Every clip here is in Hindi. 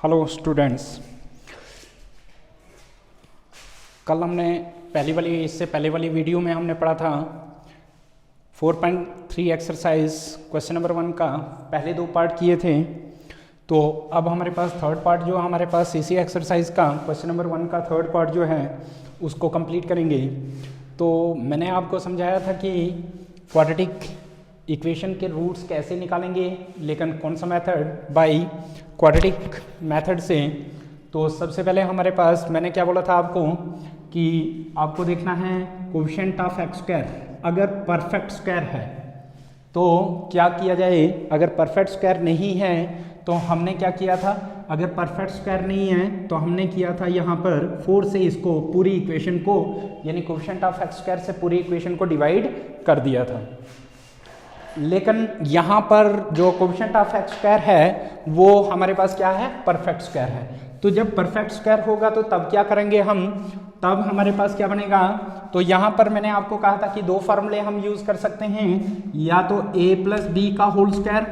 हेलो स्टूडेंट्स, कल हमने इससे पहले वाली वीडियो में हमने पढ़ा था 4.3 एक्सरसाइज क्वेश्चन नंबर 1 का पहले 2 पार्ट किए थे। तो अब हमारे पास थर्ड पार्ट जो हमारे पास इसी एक्सरसाइज का क्वेश्चन नंबर 1 का थर्ड पार्ट जो है उसको कंप्लीट करेंगे। तो मैंने आपको समझाया था कि क्वाड्रेटिक इक्वेशन के रूट्स कैसे निकालेंगे, लेकिन कौन सा मेथड, बाय क्वाड्रेटिक मेथड से। तो सबसे पहले हमारे पास मैंने क्या बोला था आपको कि आपको देखना है कोएफिशिएंट ऑफ एक्स स्क्वायर अगर परफेक्ट स्क्वायर है तो क्या किया जाए। अगर परफेक्ट स्क्वायर नहीं है तो हमने क्या किया था, अगर परफेक्ट स्क्वायर नहीं है तो हमने किया था यहाँ पर 4 से इसको पूरी इक्वेशन को यानी कोएफिशिएंट ऑफ एक्स स्क्वायर से पूरी इक्वेशन को डिवाइड कर दिया था। लेकिन यहाँ पर जो कोएफिशिएंट ऑफ एक्स स्क्वायर है वो हमारे पास क्या है, परफेक्ट स्क्वायर है। तो जब परफेक्ट स्क्वायर होगा तो तब क्या करेंगे हम, तब हमारे पास क्या बनेगा। तो यहाँ पर मैंने आपको कहा था कि 2 फार्मूले हम यूज कर सकते हैं, या तो a प्लस बी का होल स्क्वायर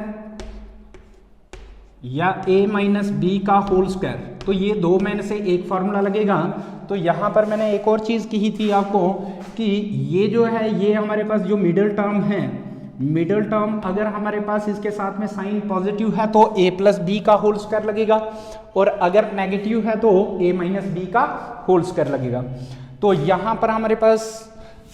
या a माइनस बी का होल स्क्वायर। तो ये 2 में से एक फार्मूला लगेगा। तो यहाँ पर मैंने एक और चीज़ की थी आपको कि ये जो है ये हमारे पास जो मिडिल टर्म है, मिडिल टर्म अगर हमारे पास इसके साथ में साइन पॉजिटिव है तो a प्लस बी का होल स्क्वायर लगेगा, और अगर नेगेटिव है तो a माइनस बी का होल स्क्वायर लगेगा। तो यहाँ पर हमारे पास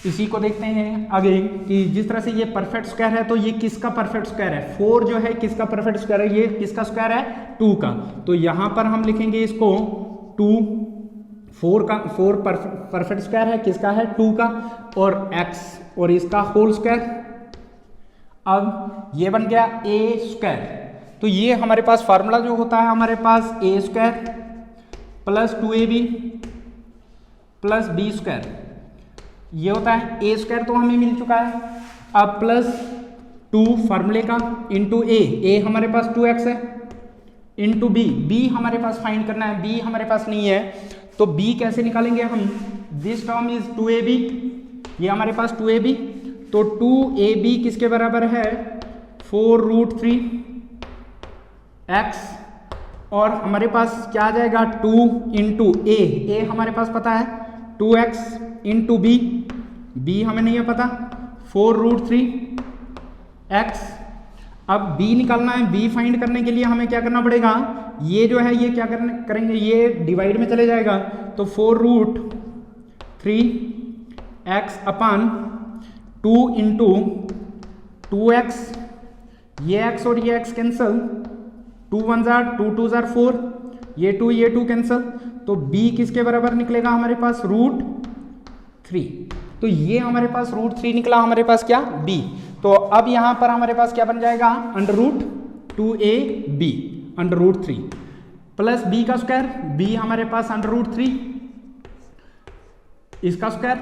इसी को देखते हैं आगे कि जिस तरह से ये परफेक्ट स्क्वायर है तो ये किसका परफेक्ट स्क्वायर है, 4 जो है किसका परफेक्ट स्क्वायर है, ये किसका स्क्वायर है, 2 का। तो यहाँ पर हम लिखेंगे इसको 2, 4 परफेक्ट स्क्वायर है किसका है, 2 का, और x और इसका होल स्क्वायर। अब ये बन गया a स्क्वायर। तो ये हमारे पास फार्मूला जो होता है हमारे पास a square plus 2ab plus b square, ये होता है a स्क्वायर तो हमें मिल चुका है। अब प्लस 2 फार्मूले का इंटू a हमारे पास 2x है, इंटू b हमारे पास फाइंड करना है, b हमारे पास नहीं है। तो b कैसे निकालेंगे हम, दिस टर्म इज 2ab, ये हमारे पास 2ab। तो 2ab किसके बराबर है, 4√3 x, और हमारे पास क्या आ जाएगा 2 इंटू a हमारे पास पता है 2x इंटू b हमें नहीं है पता 4√3 x। अब b निकालना है, b फाइंड करने के लिए हमें क्या करना पड़ेगा, ये जो है ये क्या करेंगे, ये डिवाइड में चले जाएगा। तो 4√3 x अपान 2 इंटू 2x, ये x और ये x कैंसल, 2 1 जार 2 2 जार 4, ये 2 कैंसल। तो b किसके बराबर निकलेगा हमारे पास, √3। तो ये हमारे पास √3 निकला हमारे पास क्या, b। तो अब यहां पर हमारे पास क्या बन जाएगा, √2ab √3 प्लस b का स्क्वायर, b हमारे पास √3 इसका स्क्वायर।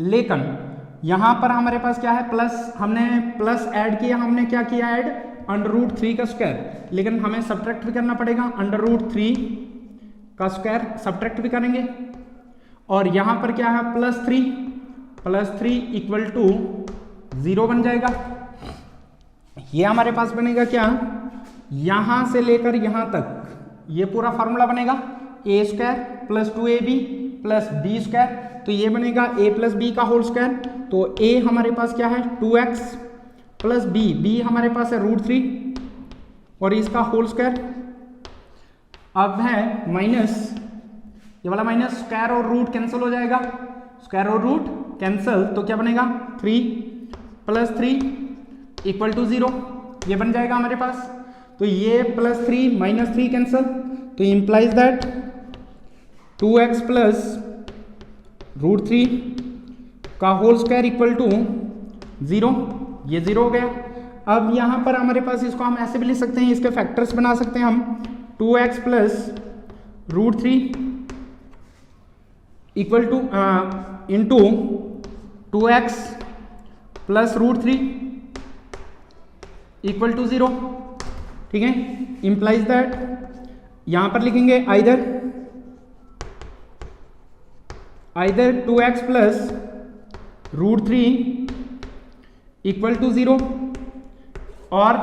लेकिन यहां पर हमारे पास क्या है, प्लस, हमने प्लस ऐड किया, हमने क्या किया ऐड, √3 का स्क्वायर। लेकिन हमें सब्ट्रैक्ट भी करना पड़ेगा, √3 का स्क्वायर सब्ट्रैक्ट भी करेंगे। और यहां पर क्या है, प्लस 3 इक्वल टू 0 बन जाएगा। ये हमारे पास बनेगा क्या, यहां से लेकर यहां तक ये पूरा फॉर्मूला बनेगा, a square plus 2ab plus b square. तो ये बनेगा a प्लस b का होल स्क्वायर। तो a हमारे पास क्या है 2x प्लस b हमारे पास है √3 और इसका होल स्क्वायर। अब है माइनस, ये वाला माइनस, स्क्वायर और रूट कैंसिल हो जाएगा, स्क्वायर और रूट कैंसिल। तो क्या बनेगा 3 प्लस 3 इक्वल टू 0, ये बन जाएगा हमारे पास। तो ये प्लस 3 माइनस 3 कैंसिल, तो इंप्लाइज दैट 2x प्लस √3 का होल स्क्वायर इक्वल टू 0, ये 0 हो गया। अब यहाँ पर हमारे पास इसको हम ऐसे भी लिख सकते हैं, इसके फैक्टर्स बना सकते हैं हम, 2x plus √3 equal to into 2x plus √3 equal to 0, ठीक है। इंप्लाइज दैट यहाँ पर लिखेंगे either 2x plus √3 equal to 0 और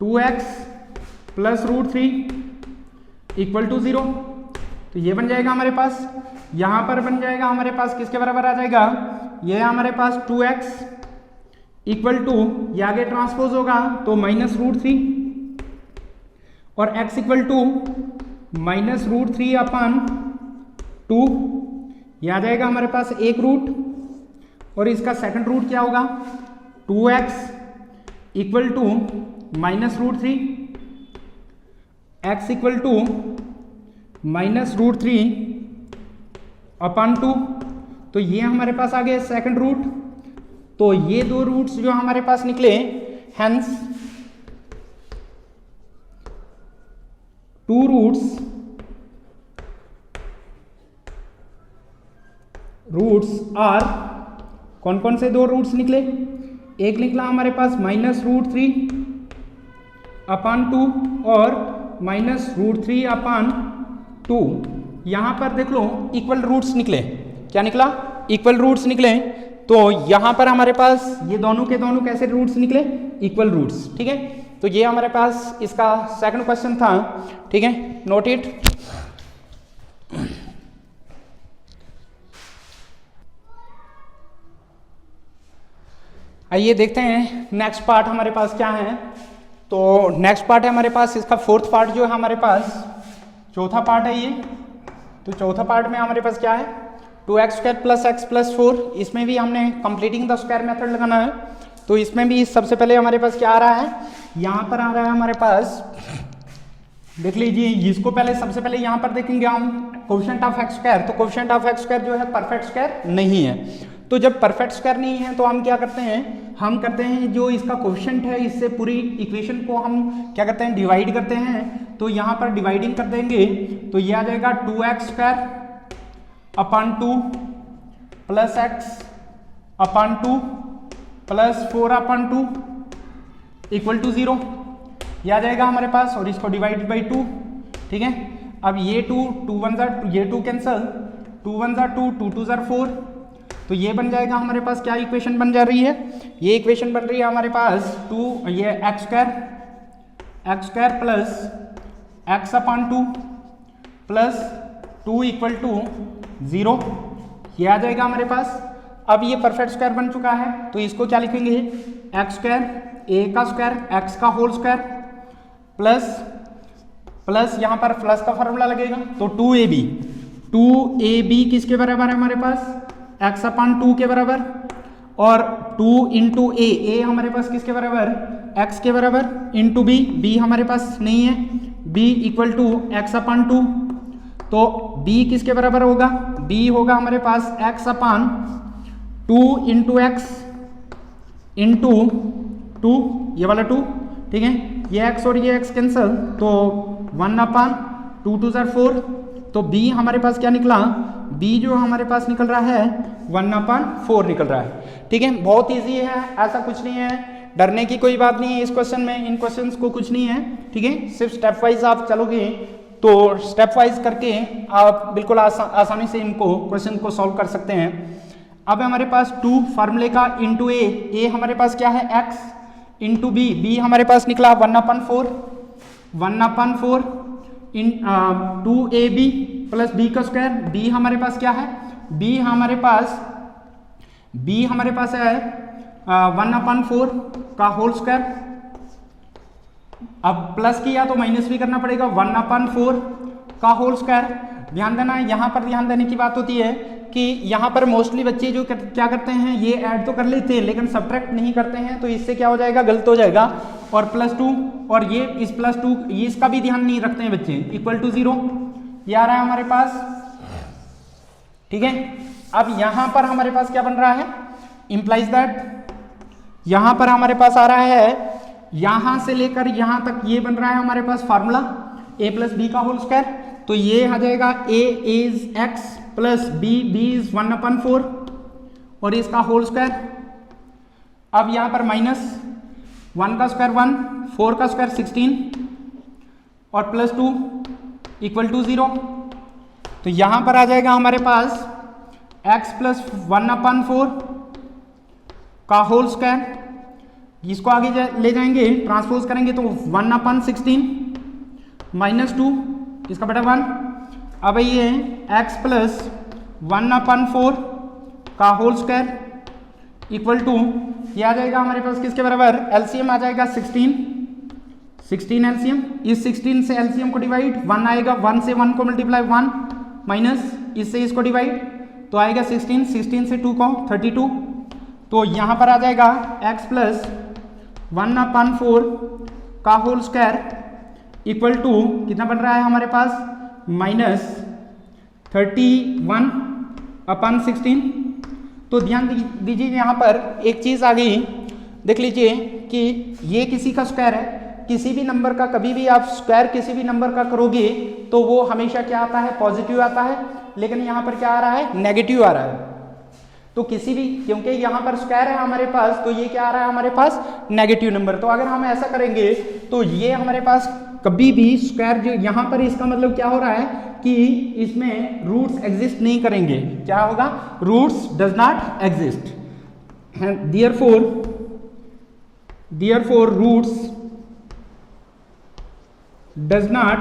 2x प्लस √3 इक्वल टू 0, तो ये बन जाएगा हमारे पास। यहाँ पर बन जाएगा हमारे पास किसके बराबर आ जाएगा, ये हमारे पास 2x इक्वल टू, ये आगे ट्रांसपोज होगा तो -√3 और x इक्वल टू -√3 अपन 2, ये आ जाएगा हमारे पास एक रूट, और इसका सेकंड रूट क्या होगा 2x equal to -√3, x equal to -√3 upon 2, तो ये हमारे पास आ गए सेकंड रूट। तो ये दो रूट्स जो हमारे पास निकले, हेंस 2 रूट्स आर, कौन कौन से दो रूट्स निकले, एक निकला हमारे पास -√3 अपन 2 और -√3 अपन 2। यहां पर देख लो इक्वल रूट्स निकले, क्या निकला, इक्वल रूट्स निकले। तो यहां पर हमारे पास ये दोनों के दोनों कैसे रूट्स निकले, इक्वल रूट्स, ठीक है। तो ये हमारे पास इसका सेकंड क्वेश्चन था, ठीक है, नोट इट। आइए देखते हैं नेक्स्ट पार्ट हमारे पास क्या है। तो नेक्स्ट पार्ट है हमारे पास, इसका फोर्थ पार्ट जो है हमारे पास, चौथा पार्ट है ये। तो चौथा पार्ट में हमारे पास क्या है, 2x² + x + 4, इसमें भी हमने कंप्लीटिंग द स्क्वायर मेथड लगाना है। तो इसमें भी सबसे पहले हमारे पास क्या आ रहा है, यहाँ पर आ रहा है हमारे पास, देख लीजिए इसको पहले, सबसे पहले यहाँ पर देखेंगे हम कोएफिशिएंट ऑफ x²। तो कोएफिशिएंट ऑफ x² जो है परफेक्ट स्क्वायर नहीं है। तो जब परफेक्ट स्क्वायर नहीं है तो हम क्या करते हैं, हम करते हैं जो इसका कोएफिशिएंट है, इससे पूरी इक्वेशन को हम क्या करते हैं, डिवाइड करते हैं। तो यहाँ पर डिवाइडिंग कर देंगे तो ये आ जाएगा 2x² upon 2 + x upon 2 + 4 upon 2 equal to 0, ये आ जाएगा हमारे पास, और इसको डिवाइड बाई 2, ठीक है। अब ये 2 1 ये 2 कैंसल, 2 1 2 2 2 4, तो ये बन जाएगा हमारे पास, क्या इक्वेशन बन जा रही है, ये इक्वेशन बन रही है हमारे पास 2, ये x² plus x upon 2 plus 2 equal to 0, ये आ जाएगा हमारे पास। अब ये परफेक्ट स्क्वायर बन चुका है, तो इसको क्या लिखेंगे, x² a का स्क्वायर x का होल स्क्वायर प्लस यहाँ पर प्लस का फॉर्मूला लगेगा, तो 2ab किसके बराबर है हमारे पास, x अपन 2 के बराबर, और 2 इंटू a हमारे पास किसके बराबर, x के बराबर, इंटू b हमारे पास नहीं है, b equal to x upon 2, तो b किसके बराबर होगा, b होगा हमारे पास x upon 2 into x into 2, ये वाला 2, ठीक है, ये x और ये x कैंसल, तो 1 अपन 2 2 4, तो b हमारे पास क्या निकला, b जो हमारे पास निकल रहा है 1 अपन 4 निकल रहा है, ठीक है। बहुत इजी है, ऐसा कुछ नहीं है, डरने की कोई बात नहीं है इस क्वेश्चन में, इन क्वेश्चंस को कुछ नहीं है, ठीक है। सिर्फ स्टेप वाइज आप चलोगे तो स्टेप वाइज करके आप बिल्कुल आसानी से इनको क्वेश्चन को सॉल्व कर सकते हैं। अब हमारे पास 2 फार्मूले का इंटू a हमारे पास क्या है x, इंटू b हमारे पास निकला 1 अपन 4 इन 2ab प्लस b का स्क्वायर, b हमारे पास क्या है, b हमारे पास है 1 अपन 4 का होल स्क्वायर, अब प्लस किया तो माइनस भी करना पड़ेगा, 1 अपन 4 का होल स्क्वायर। ध्यान देना, यहाँ पर ध्यान देने की बात होती है कि यहाँ पर मोस्टली बच्चे जो क्या करते हैं, ये ऐड तो कर लेते हैं लेकिन सब्ट्रैक्ट नहीं करते हैं, तो इससे क्या हो जाएगा, गलत हो जाएगा। और +2 और ये इस +2 ये इसका भी ध्यान नहीं रखते हैं बच्चे, इक्वल टू 0, ये आ रहा है हमारे पास, ठीक है। अब यहाँ पर हमारे पास क्या बन रहा है, इंप्लाइज दैट यहाँ पर हमारे पास आ रहा है, यहाँ से लेकर यहाँ तक ये बन रहा है हमारे पास फार्मूला a + b का होल स्क्वायर, तो ये आ जाएगा a is x plus b is 1 अपन 4 और इसका होल स्क्वायर। अब यहाँ पर -1 का स्क्वायर 1, 4 का स्क्वायर 16 और +2 इक्वल टू 0, तो यहाँ पर आ जाएगा हमारे पास x प्लस 1 अपन 4 का होल स्क्वायर, इसको आगे ले जाएंगे ट्रांसपोज करेंगे तो 1 अपन 16 -2 इसका बटा 1। अब ये x प्लस 1/4 का होल स्क्वायर इक्वल टू ये आ जाएगा हमारे पास किसके बराबर, एलसीएम आ जाएगा 16 एलसीएम। इस 16 से एलसीएम को डिवाइड 1 आएगा, 1 से 1 को मल्टीप्लाई 1 माइनस इससे इसको डिवाइड तो आएगा 16 से 2 को 32। तो यहाँ पर आ जाएगा x प्लस 1/4 का होल स्क्वायर इक्वल टू कितना बन रहा है हमारे पास माइनस 31/16। तो ध्यान दीजिए यहाँ पर एक चीज़ आ गई, देख लीजिए कि ये किसी का स्क्वायर है, किसी भी नंबर का कभी भी आप स्क्वायर किसी भी नंबर का करोगे तो वो हमेशा क्या आता है, पॉजिटिव आता है, लेकिन यहाँ पर क्या आ रहा है, नेगेटिव आ रहा है। तो किसी भी, क्योंकि यहाँ पर स्क्वायर है हमारे पास तो ये क्या आ रहा है हमारे पास, नेगेटिव नंबर। तो अगर हम ऐसा करेंगे तो ये हमारे पास कभी भी स्क्वायर जो यहाँ पर, इसका मतलब क्या हो रहा है कि इसमें रूट्स एग्जिस्ट नहीं करेंगे। क्या होगा, roots does not exist, therefore roots does not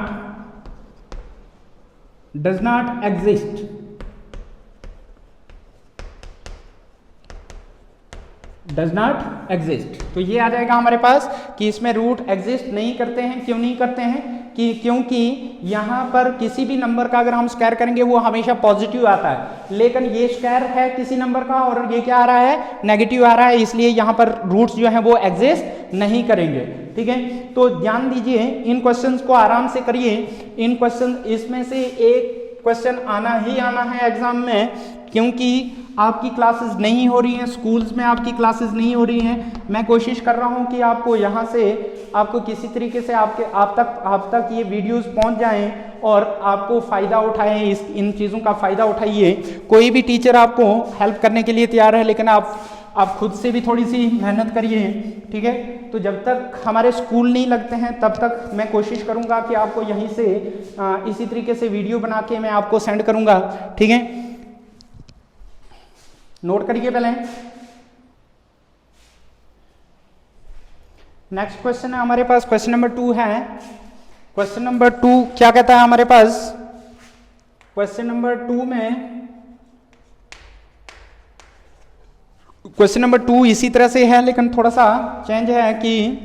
exist। तो ये आ जाएगा हमारे पास कि इसमें रूट एग्जिस्ट नहीं करते हैं। क्यों नहीं करते हैं, कि क्योंकि यहाँ पर किसी भी नंबर का अगर हम स्क्वायर करेंगे वो हमेशा पॉजिटिव आता है, लेकिन ये स्क्वायर है किसी नंबर का और ये क्या आ रहा है, नेगेटिव आ रहा है, इसलिए यहाँ पर रूट्स जो है वो एग्जिस्ट नहीं करेंगे। ठीक है, तो ध्यान दीजिए, इन क्वेश्चंस को आराम से करिए। इन क्वेश्चन, इसमें से एक क्वेश्चन आना ही आना है एग्जाम में, क्योंकि आपकी क्लासेस नहीं हो रही हैं, स्कूल्स में आपकी क्लासेस नहीं हो रही हैं। मैं कोशिश कर रहा हूं कि आपको यहाँ से आपको किसी तरीके से आप तक ये वीडियोस पहुंच जाएं और आपको फ़ायदा उठाएं, इन चीज़ों का फ़ायदा उठाइए। कोई भी टीचर आपको हेल्प करने के लिए तैयार है, लेकिन आप खुद से भी थोड़ी सी मेहनत करिए। ठीक है, तो जब तक हमारे स्कूल नहीं लगते हैं तब तक मैं कोशिश करूँगा कि आपको यहीं से इसी तरीके से वीडियो बना के मैं आपको सेंड करूँगा। ठीक है, नोट करिए पहले। नेक्स्ट क्वेश्चन है हमारे पास, क्वेश्चन नंबर 2 है। क्वेश्चन नंबर 2 क्या कहता है हमारे पास, क्वेश्चन नंबर 2 में, क्वेश्चन नंबर 2 इसी तरह से है लेकिन थोड़ा सा चेंज है कि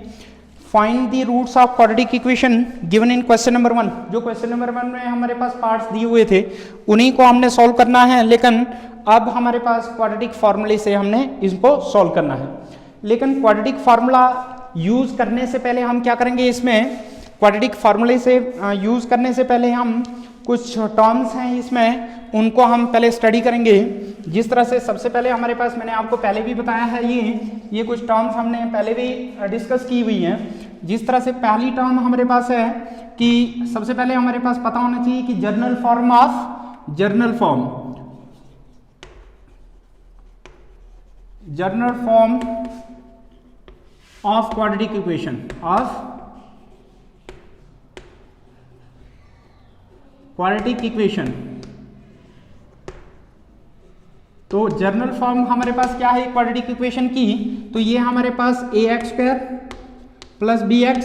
find the roots of quadratic equation given in question number 1। जो क्वेश्चन नंबर 1 में हमारे पास पार्ट्स दिए हुए थे उन्हीं को हमने सॉल्व करना है, लेकिन अब हमारे पास क्वाड्रेटिक फार्मूले से हमने इसको सॉल्व करना है। लेकिन क्वाड्रेटिक फार्मूला यूज करने से पहले हम क्या करेंगे, इसमें क्वाड्रेटिक फार्मूले से यूज करने से पहले हम कुछ टर्म्स हैं इसमें, उनको हम पहले स्टडी करेंगे। जिस तरह से सबसे पहले हमारे पास, मैंने आपको पहले भी बताया है, ये कुछ टर्म्स हमने पहले भी डिस्कस की हुई हैं। जिस तरह से पहली टर्म हमारे पास है कि सबसे पहले हमारे पास पता होना चाहिए कि journal form of quadratic equation, तो जर्नल फॉर्म हमारे पास क्या है क्वाड्रेटिक इक्वेशन की, तो ये हमारे पास ax² plus bx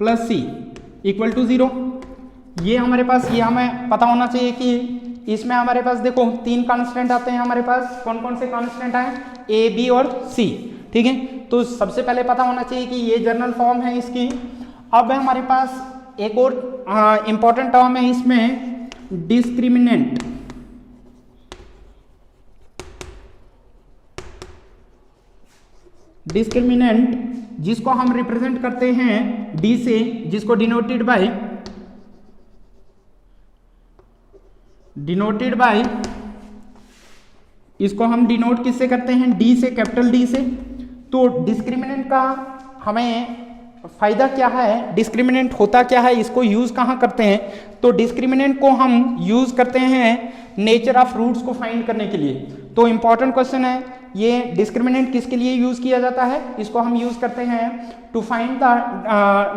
plus c equal to 0। ये हमारे पास, ये हमें पता होना चाहिए कि इसमें हमारे पास देखो 3 कांस्टेंट आते हैं हमारे पास। कौन कौन से कांस्टेंट आए, a, b और c। ठीक है, तो सबसे पहले पता होना चाहिए कि ये जर्नल फॉर्म है इसकी। अब हमारे पास एक और इंपॉर्टेंट टर्म है इसमें, डिस्क्रिमिनेंट। जिसको हम रिप्रेजेंट करते हैं d से, जिसको डिनोटेड बाय इसको हम डिनोट किससे करते हैं, d से, कैपिटल D से। तो डिस्क्रिमिनेंट का हमें फायदा क्या है, डिस्क्रिमिनेंट होता क्या है, इसको यूज कहाँ करते हैं, तो डिस्क्रिमिनेंट को हम यूज करते हैं नेचर ऑफ रूट्स को फाइंड करने के लिए। तो इंपॉर्टेंट क्वेश्चन है ये, डिस्क्रिमिनेंट किसके लिए यूज किया जाता है, इसको हम यूज करते हैं to find the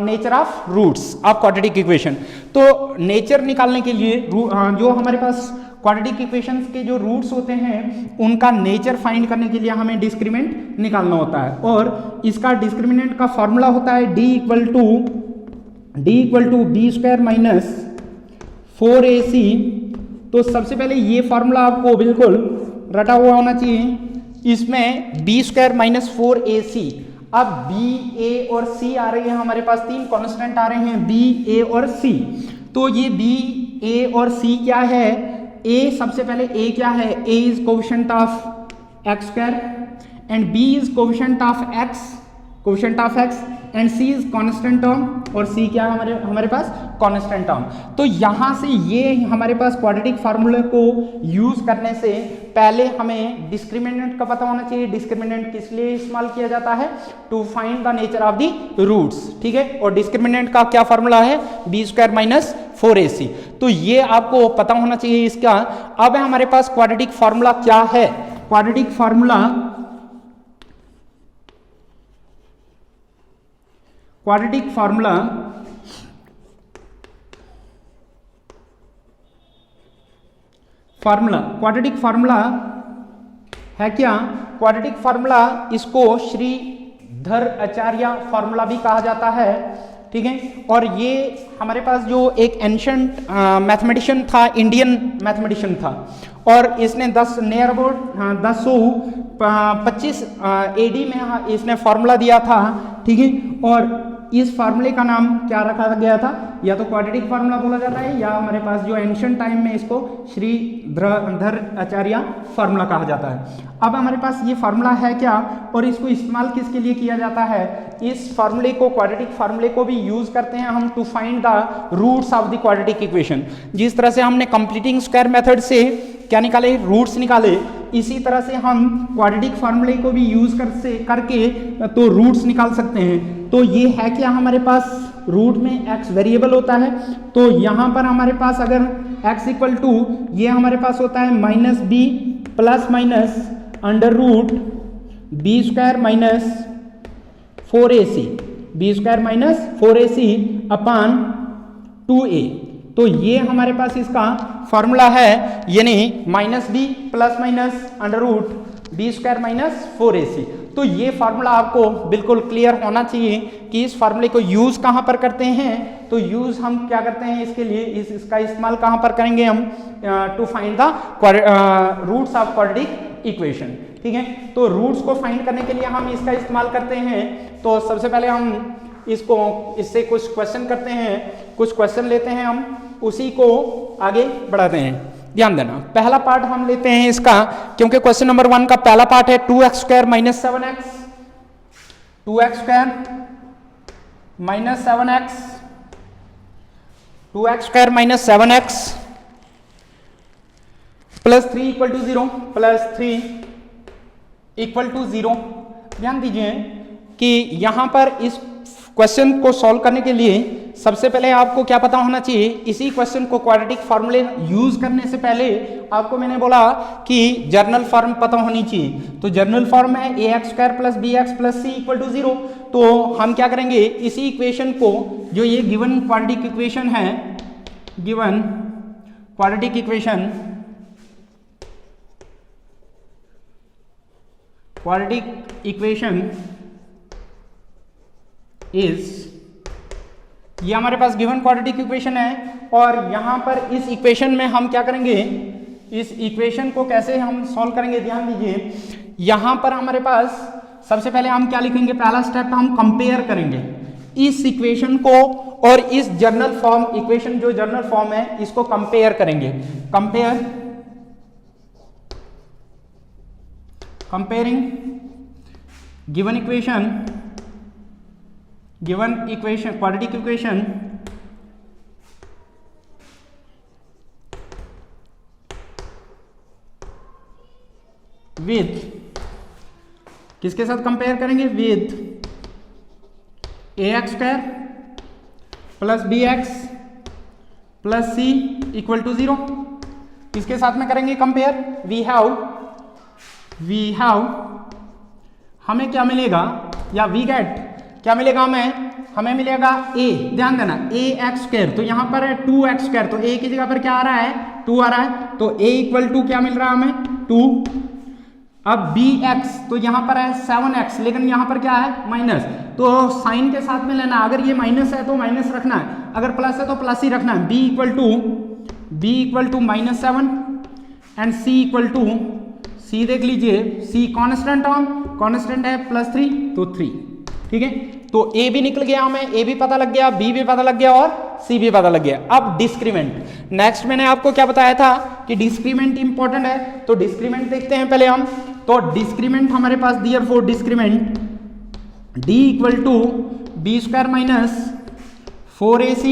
nature of roots of quadratic equation. तो नेचर निकालने के लिए जो हमारे पास क्वाड्रेटिक इक्वेशंस के जो रूट्स होते हैं उनका नेचर फाइंड करने के लिए हमें डिस्क्रिमिनेंट निकालना होता है, और इसका डिस्क्रिमिनेंट का फॉर्मूला होता है d equal to D equal to B square minus 4ac। तो सबसे पहले ये फॉर्मूला आपको बिल्कुल रटा हुआ होना चाहिए। इसमें बी स्क्वायर माइनस 4ac, अब बी ए और सी आ रही है हमारे पास, तीन कॉन्स्टेंट आ रहे हैं बी ए और सी। तो ये बी ए और सी क्या है, ए सबसे पहले ए क्या है, A is coefficient of X square and B is coefficient of X and C is constant term, और सी क्या है हमारे पास कांस्टेंट टर्म। तो यहाँ से ये हमारे पास क्वाड्रेटिक फार्मूले को यूज करने से पहले हमें डिस्क्रिमिनेंट का पता होना चाहिए। डिस्क्रिमिनेंट किस लिए इस्तेमाल किया जाता है, to find the nature of the roots, ठीक है। और डिस्क्रिमिनेंट का क्या फार्मूला है, बी स्क्वायर माइनस 4ac। तो ये आपको पता होना चाहिए इसका। अब हमारे पास क्वाड्रेटिक फार्मूला क्या है, क्वाड्रेटिक फार्मूला है क्या, क्वाड्रेटिक फार्मूला इसको श्रीधर आचार्य फार्मूला भी कहा जाता है, ठीक है। और ये हमारे पास जो एक एंशंट मैथमेटिशियन था, इंडियन मैथमेटिशियन था, और इसने 1025 एडी में इसने फार्मूला दिया था, ठीक है। और इस फार्मूले का नाम क्या रखा गया था, या तो क्वाड्रेटिक फार्मूला बोला जाता है, या हमारे पास जो एंशिएंट टाइम में इसको श्रीधर आचार्य फार्मूला कहा जाता है। अब हमारे पास ये फार्मूला है क्या, और इसको इस्तेमाल किसके लिए किया जाता है, इस फार्मूले को, क्वाड्रेटिक फार्मूले को भी यूज करते हैं हम to find the roots of the quadratic equation. जिस तरह से हमने कंप्लीटिंग स्क्वायर मेथड से क्या निकाले, रूट्स निकाले, इसी तरह से हम क्वाड्रेटिक फार्मूले को भी यूज करके तो रूट्स निकाल सकते हैं। तो ये है क्या, हमारे पास रूट में x वेरिएबल होता है, तो यहाँ पर हमारे पास अगर x इक्वल टू ये हमारे पास होता है minus B plus minus under root B square minus 4ac upon 2a। तो ये हमारे पास इसका फॉर्मूला है, यानी minus B plus minus under root B square minus 4ac। तो ये फार्मूला आपको बिल्कुल क्लियर होना चाहिए कि इस फार्मूले को यूज कहाँ पर करते हैं। तो यूज हम क्या करते हैं इसके लिए, इसका इस्तेमाल कहाँ पर करेंगे हम, to find the roots of quadratic equation, ठीक है। तो रूट्स को फाइंड करने के लिए हम इसका इस्तेमाल करते हैं। तो सबसे पहले हम इससे कुछ क्वेश्चन करते हैं, कुछ क्वेश्चन लेते हैं, हम उसी को आगे बढ़ाते हैं। ध्यान देना, पहला पार्ट हम लेते हैं इसका, क्योंकि क्वेश्चन नंबर 1 का पहला पार्ट है 2x square minus 7x, 2x square minus 7x, 2x square minus 7x plus 3 equal to 0, plus 3 equal to 0। ध्यान दीजिए कि यहां पर इस क्वेश्चन को सॉल्व करने के लिए सबसे पहले आपको क्या पता होना चाहिए, इसी क्वेश्चन को क्वाड्रेटिक फार्मूले यूज करने से पहले आपको मैंने बोला कि जर्नल फॉर्म पता होनी चाहिए। तो जर्नल फॉर्म है ax square plus bx plus c equal to 0। तो हम क्या करेंगे, इसी इक्वेशन को, जो ये गिवन क्वाड्रेटिक इक्वेशन है, गिवन क्वाड्रेटिक इक्वेशन इज, ये हमारे पास गिवन क्वाड्रेटिक इक्वेशन है, और यहां पर इस इक्वेशन में हम क्या करेंगे, इस इक्वेशन को कैसे हम सॉल्व करेंगे। ध्यान दीजिए, यहां पर हमारे पास सबसे पहले हम क्या लिखेंगे, पहला स्टेप हम कंपेयर करेंगे इस इक्वेशन को और इस जर्नल फॉर्म, इक्वेशन जो जर्नल फॉर्म है इसको कंपेयर करेंगे। Comparing given equation quadratic equation with, किसके साथ कंपेयर करेंगे, with ax square plus bx plus c equal to 0। किसके साथ में करेंगे कंपेयर, वी हैव हमें क्या मिलेगा, या वी गेट क्या मिलेगा, हमें मिलेगा a। ध्यान देना, ax स्क्वायर, तो यहां पर है 2x स्क्वायर, तो a की जगह पर क्या आ रहा है, 2 आ रहा है, तो a इक्वल टू क्या मिल रहा है हमें, 2 अब बी एक्स, तो यहाँ पर है 7x, लेकिन यहाँ पर क्या है माइनस, तो साइन के साथ में लेना, अगर ये माइनस है तो माइनस रखना है, अगर प्लस है तो प्लस ही रखना है। b equal to -7 and c equal to, c देख लीजिए, c कांस्टेंट टर्म, कांस्टेंट है +3 तो 3, ठीक है। तो a भी निकल गया, हमें a भी पता लग गया, b भी पता लग गया और c भी पता लग गया। अब डिस्क्रीमेंट, नेक्स्ट मैंने आपको क्या बताया था कि डिस्क्रीमेंट इंपॉर्टेंट है, तो डिस्क्रीमेंट देखते हैं पहले हम। तो डिस्क्रीमेंट हमारे पास therefore discriminant d equal to B square minus 4ac,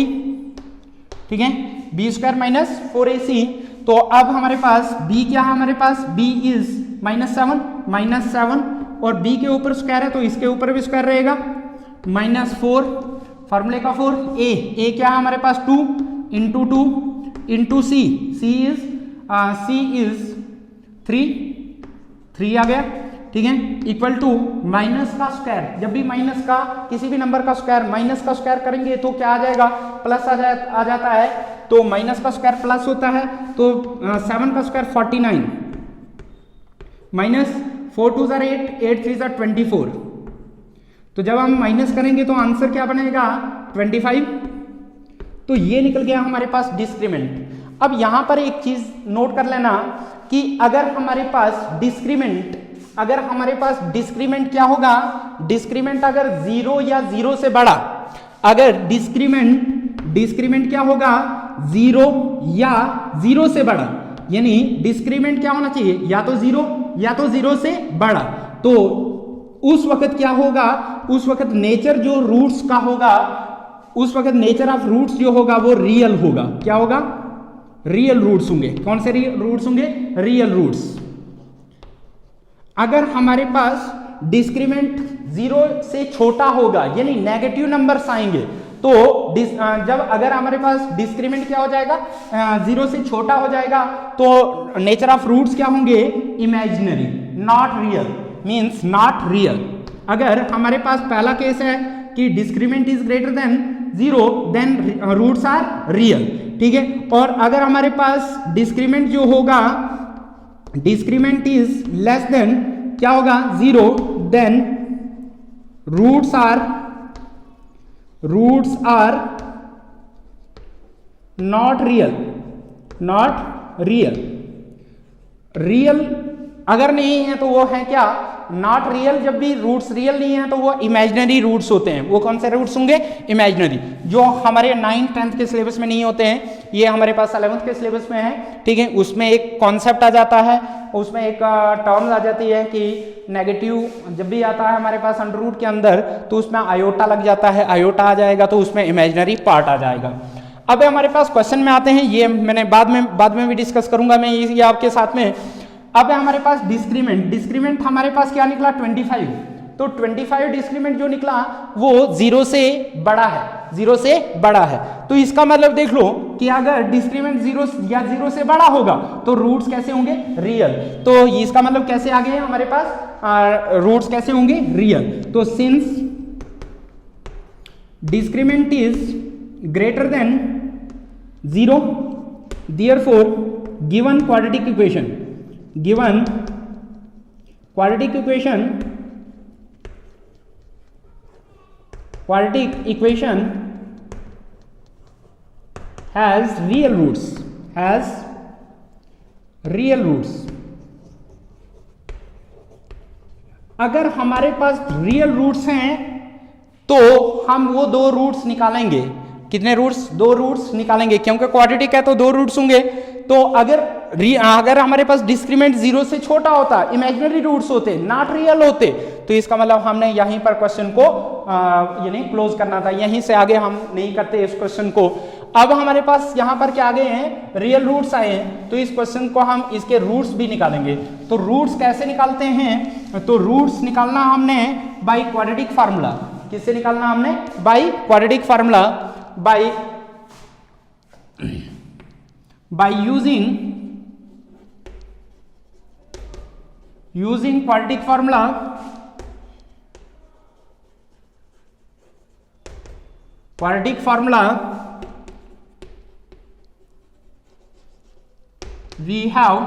ठीक है, बी स्क्वायर माइनस 4ac। तो अब हमारे पास b क्या है, हमारे पास b इज -7 और b के ऊपर स्क्वायर है तो इसके ऊपर भी स्क्वायर रहेगा, -4 फार्मूले का 4, a क्या है हमारे पास 2 इंटू 2 इंटू c इज 3 आ गया, ठीक है, इक्वल टू माइनस का स्क्वायर, जब भी माइनस का किसी भी नंबर का स्क्वायर माइनस का स्क्वायर करेंगे तो क्या आ जाएगा, प्लस आ जाता है, तो माइनस का स्क्वायर प्लस होता है, तो 7 का स्क्वायर 49 माइनस 4 2 8 8 3 24, तो जब हम माइनस करेंगे तो आंसर क्या बनेगा 25। तो ये निकल गया हमारे पास डिस्क्रीमेंट। अब यहां पर एक चीज नोट कर लेना कि अगर हमारे पास डिस्क्रीमेंट क्या होगा, डिस्क्रीमेंट अगर 0 या 0 से बड़ा, अगर डिस्क्रीमेंट क्या होगा 0 या 0 से बड़ा, यानी डिस्क्रीमेंट क्या होना चाहिए, या तो 0 या तो 0 से बड़ा, तो उस वक्त क्या होगा, उस वक्त नेचर जो रूट्स का होगा, उस वक्त नेचर ऑफ रूट्स जो होगा वो रियल होगा। क्या होगा, रियल रूट्स होंगे। कौन से रूट्स होंगे, रियल रूट्स। अगर हमारे पास डिस्क्रीमेंट 0 से छोटा होगा, यानी नेगेटिव नंबर्स आएंगे, तो जब अगर हमारे पास डिस्क्रीमेंट क्या हो जाएगा 0 से छोटा हो जाएगा, तो नेचर ऑफ रूट्स क्या होंगे, imaginary, not real, means not real. अगर हमारे पास पहला केस है कि discriminant is greater than 0, then roots are real, ठीक है। और अगर हमारे पास डिस्क्रीमेंट जो होगा, डिस्क्रीमेंट इज लेस देन क्या होगा 0, then roots are not real. Real अगर नहीं है तो वो है क्या, नॉट रियल। जब भी रूट्स रियल नहीं है तो वो इमेजिनरी रूट्स होते हैं। वो कौन से रूट्स होंगे, इमेजिनरी, जो हमारे 9th 10th के सिलेबस में नहीं होते हैं, ये हमारे पास 11th के सिलेबस में है, ठीक है। उसमें एक कॉन्सेप्ट आ जाता है, उसमें एक टर्म आ जाती है कि नेगेटिव जब भी आता है हमारे पास अंडर रूट के अंदर, तो उसमें आयोटा लग जाता है, आयोटा आ जाएगा तो उसमें इमेजिनरी पार्ट आ जाएगा। अब हमारे पास क्वेश्चन में आते हैं, ये मैंने बाद में भी डिस्कस करूंगा मैं ये आपके साथ में। अब हमारे पास डिस्क्रीमेंट हमारे पास क्या निकला 25, तो 25 डिस्क्रीमेंट जो निकला वो 0 से बड़ा है, तो इसका मतलब देख लो कि अगर डिस्क्रीमेंट 0 या 0 से बड़ा होगा तो रूट्स कैसे होंगे, रियल। तो इसका मतलब कैसे आ गए हमारे पास रूट्स कैसे होंगे, रियल। तो since discriminant is greater than 0, therefore given quadratic equation has real roots। अगर हमारे पास रियल रूट्स हैं तो हम वो 2 रूट्स निकालेंगे। कितने रूट्स, 2 रूट्स निकालेंगे, क्योंकि क्वाड्रेटिक है तो 2 रूट्स होंगे। तो अगर हमारे पास डिस्क्रीमेंट 0 से छोटा होता, इमेजिनरी रूट्स होते, नॉट रियल होते, तो इसका मतलब हमने यहीं पर क्वेश्चन को यानी क्लोज करना था, यहीं से आगे हम नहीं करते इस क्वेश्चन को। अब हमारे पास यहाँ पर क्या आ गए हैं, रियल रूट्स आए हैं, तो इस क्वेश्चन को हम इसके रूट्स भी निकालेंगे। तो रूट्स कैसे निकालते हैं, तो रूट्स निकालना हमने बाय क्वाड्रेटिक फार्मूला। किससे निकालना हमने, by quadratic formula, by using quadratic formula, we have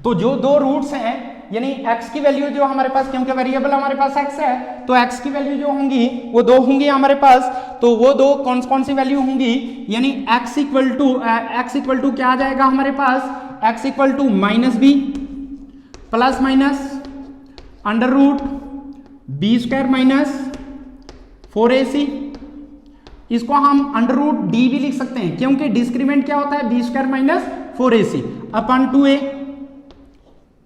तो जो दो रूट्स हैं यानी x की वैल्यू जो हमारे पास, क्योंकि वेरिएबल हमारे पास x है, तो x की वैल्यू जो होंगी वो दो होंगी हमारे पास। तो वो दो कौन सी वैल्यू होंगी, यानी x इक्वल टू क्या आ जाएगा हमारे पास, x equal to -b plus minus under root B square minus 4ac। इसको हम अंडर रूट डी भी लिख सकते हैं, क्योंकि डिस्क्रीमेंट क्या होता है, बी स्क्वायर माइनस 4ac अपन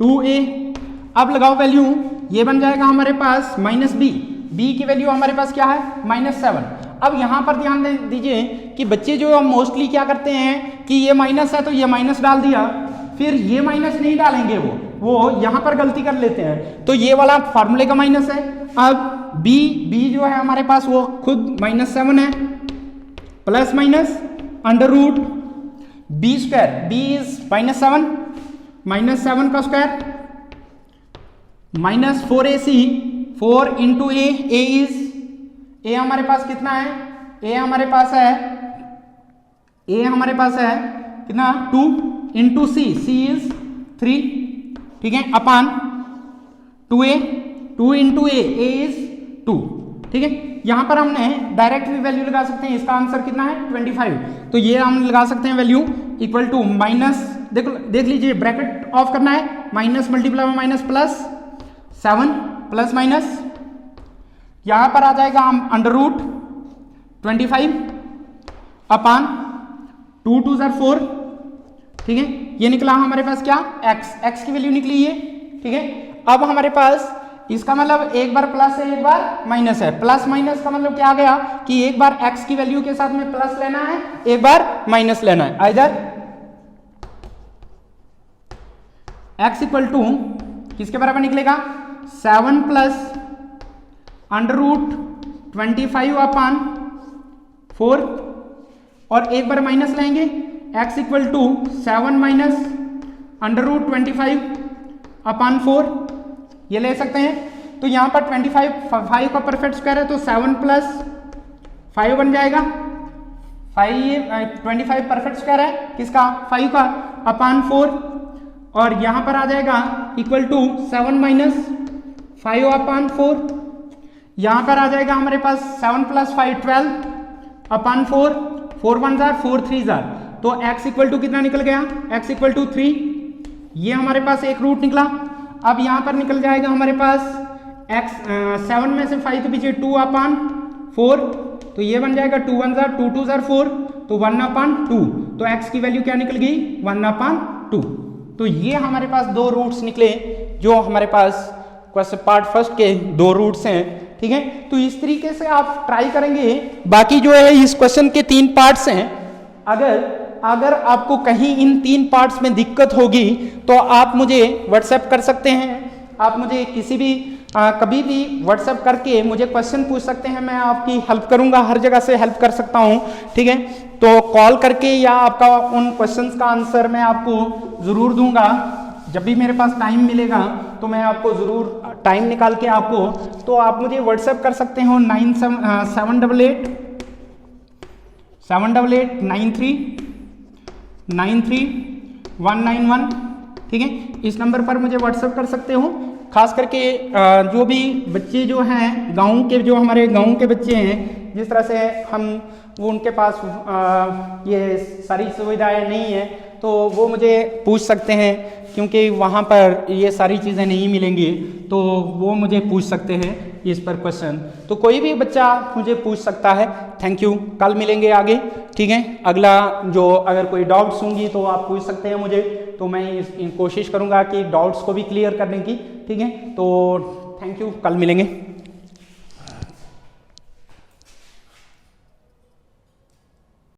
2a। अब लगाओ वैल्यू, ये बन जाएगा हमारे पास -b, b की वैल्यू हमारे पास क्या है, -7। अब यहां पर ध्यान दीजिए कि बच्चे जो मोस्टली क्या करते हैं कि ये माइनस है तो ये माइनस डाल दिया, फिर ये माइनस नहीं डालेंगे, वो यहां पर गलती कर लेते हैं। तो ये वाला फार्मूले का माइनस है। अब b जो है हमारे पास वो खुद -7 है, plus minus under root B square, b is -7 का square minus 4ac, 4 into a is, a हमारे पास कितना है, a हमारे पास है कितना 2 इंटू c इज 3, ठीक है, अपान 2a, 2 इंटू a इज 2, ठीक है। यहां पर हमने डायरेक्ट भी वैल्यू लगा सकते हैं, इसका आंसर कितना है 25। तो ये हम लगा सकते हैं वैल्यू इक्वल टू माइनस, देख लीजिए ब्रैकेट ऑफ करना है, माइनस मल्टीप्लाई में माइनस प्लस 7 प्लस माइनस, यहां पर आ जाएगा हम अंडर रूट 25 अपान 2 2 4, ठीक है। ये निकला हमारे पास क्या, x की वैल्यू निकली ये, ठीक है। अब हमारे पास इसका मतलब एक बार प्लस है एक बार माइनस है, प्लस माइनस का मतलब क्या आ गया कि एक बार x की वैल्यू के साथ में प्लस लेना है, एक बार माइनस लेना है। इधर x इक्वल टू किसके बराबर निकलेगा, 7 प्लस अंडर रूट 25 अपान 4, और एक बार माइनस लेंगे, x equal to 7 minus under root 25 upon 4, ये ले सकते हैं। तो यहाँ पर 5 का परफेक्ट स्क्वायर है, तो 7 प्लस 5 बन जाएगा, 25 परफेक्ट स्क्वायर है किसका, 5 का, अपान 4, और यहाँ पर आ जाएगा इक्वल टू 7 माइनस 5 अपान 4, यहाँ पर आ जाएगा हमारे पास 7 प्लस 5 12 अपान 4, 4 1 जार 4 3 जार, तो x इक्वल टू कितना निकल गया, x इक्वल टू 3, ये हमारे पास एक रूट निकला। अब यहाँ पर निकल जाएगा हमारे पास x 7 में से 5 के पीछे 2 अपान 4, तो ये बन जाएगा 2 1 जार 2 2 जार 4, तो 1 अपान 2, तो x की वैल्यू क्या निकल गई, 1 अपान 2। तो ये हमारे पास दो रूट्स निकले, जो हमारे पास क्वेश्चन पार्ट फर्स्ट के दो रूट्स हैं, ठीक है। तो इस तरीके से आप ट्राई करेंगे। बाकी जो है इस क्वेश्चन के 3 पार्ट्स हैं, अगर आपको कहीं इन 3 पार्ट्स में दिक्कत होगी तो आप मुझे व्हाट्सएप कर सकते हैं, आप मुझे किसी भी कभी भी व्हाट्सएप करके मुझे क्वेश्चन पूछ सकते हैं, मैं आपकी हेल्प करूंगा, हर जगह से हेल्प कर सकता हूं, ठीक है। तो कॉल करके या आपका उन क्वेश्चंस का आंसर मैं आपको ज़रूर दूंगा, जब भी मेरे पास टाइम मिलेगा तो मैं आपको ज़रूर टाइम निकाल के आपको, तो आप मुझे व्हाट्सएप कर सकते हो 788 ठीक है। इस नंबर पर मुझे व्हाट्सएप कर सकते हो। खास करके जो भी बच्चे जो हैं गांव के, जो हमारे गांव के बच्चे हैं, जिस तरह से वो उनके पास ये सारी सुविधाएं नहीं है, तो वो मुझे पूछ सकते हैं, क्योंकि वहाँ पर ये सारी चीज़ें नहीं मिलेंगी, तो वो मुझे पूछ सकते हैं इस पर क्वेश्चन। तो कोई भी बच्चा मुझे पूछ सकता है। थैंक यू, कल मिलेंगे आगे, ठीक है। अगला जो अगर कोई डाउट्स होंगी तो आप पूछ सकते हैं मुझे, तो मैं कोशिश करूँगा कि डाउट्स को भी क्लियर करने की, ठीक है। तो थैंक यू, कल मिलेंगे।